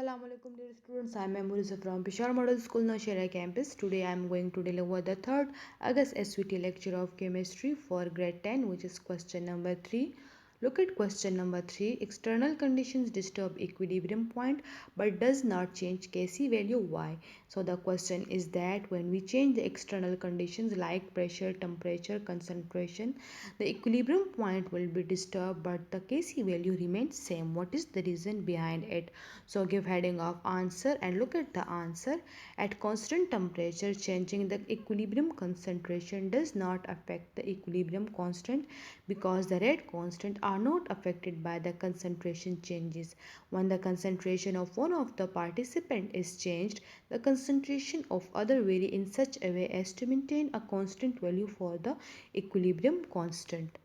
Assalamualaikum dear students. I am Memoriza from Peshawar Model School, Nashera campus. Today I am going to deliver the third August SVT lecture of chemistry for grade 10, which is question number 3. Look at question number 3. External conditions disturb equilibrium point but does not change Kc value. Why? So the question is that when we change the external conditions like pressure, temperature, concentration, the equilibrium point will be disturbed but the Kc value remains same. What is the reason behind it? So give heading of answer and look at the answer. At constant temperature, changing the equilibrium concentration does not affect the equilibrium constant because the rate constant are not affected by the concentration changes. When the concentration of one of the participant is changed, the concentration of other vary in such a way as to maintain a constant value for the equilibrium constant.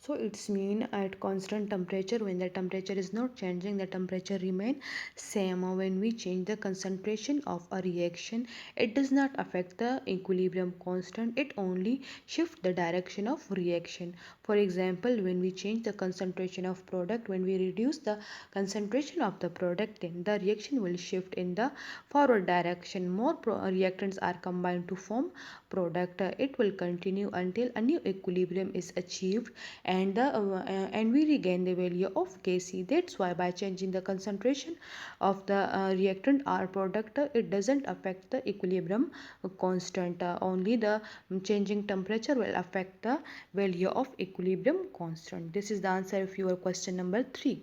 So it's mean at constant temperature, when the temperature is not changing, the temperature remain same. When we change the concentration of a reaction, it does not affect the equilibrium constant, it only shift the direction of reaction. For example, when we change the concentration of product, when we reduce the concentration of the product, then the reaction will shift in the forward direction. More reactants are combined to form product. It will continue until a new equilibrium is achieved and we regain the value of Kc. That's why by changing the concentration of the reactant or product, it doesn't affect the equilibrium constant. Only the changing temperature will affect the value of equilibrium constant. This is the answer of your question number 3.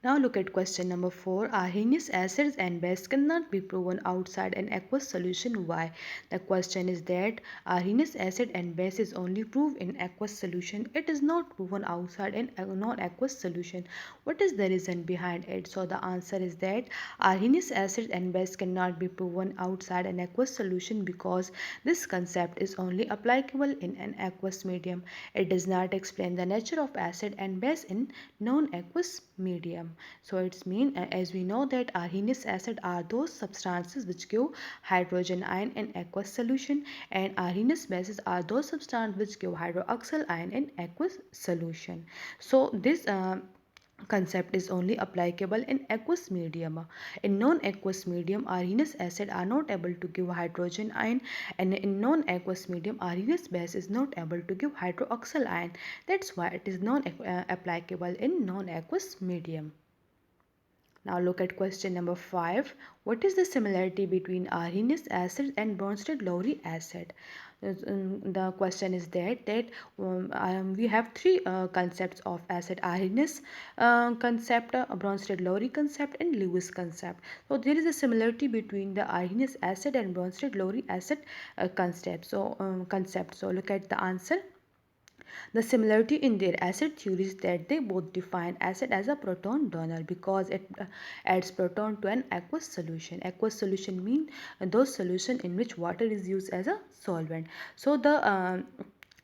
Now look at question number 4. Arrhenius acids and base cannot be proven outside an aqueous solution. Why? The question is that Arrhenius acid and base is only proved in aqueous solution. It is not proven outside an non-aqueous solution. What is the reason behind it? So the answer is that Arrhenius acid and base cannot be proven outside an aqueous solution because this concept is only applicable in an aqueous medium. It does not explain the nature of acid and base in non-aqueous medium. So it's mean as we know that Arrhenius acid are those substances which give hydrogen ion in aqueous solution, and Arrhenius bases are those substances which give hydroxyl ion in aqueous solution. So this concept is only applicable in aqueous medium. In non-aqueous medium, Arrhenius acid are not able to give hydrogen ion, and in non-aqueous medium, Arrhenius base is not able to give hydroxyl ion. That's why it is non applicable in non-aqueous medium. Now look at question number 5. What is the similarity between Arrhenius acid and Bronsted-Lowry acid? The question is that we have three concepts of acid: Arrhenius concept, Bronsted-Lowry concept, and Lewis concept. So there is a similarity between the Arrhenius acid and Bronsted-Lowry acid concept. So look at the answer. The similarity in their acid theory is that they both define acid as a proton donor because it adds proton to an aqueous solution. Aqueous solution mean those solution in which water is used as a solvent. So the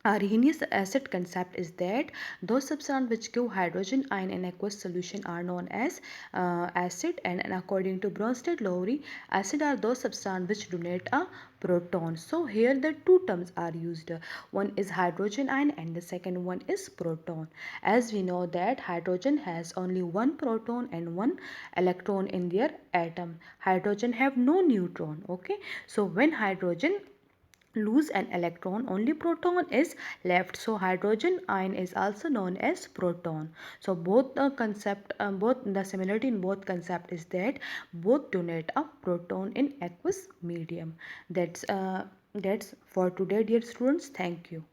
Arrhenius acid concept is that those substances which give hydrogen ion in aqueous solution are known as acid, and according to Bronsted-Lowry, acid are those substances which donate a proton. So here the two terms are used. One is hydrogen ion and the second one is proton. As we know that hydrogen has only one proton and one electron in their atom. Hydrogen have no neutron. Okay, so when hydrogen lose an electron, only proton is left. So hydrogen ion is also known as proton. So both the similarity in both concept is that both donate a proton in aqueous medium. That's for today, dear students. Thank you.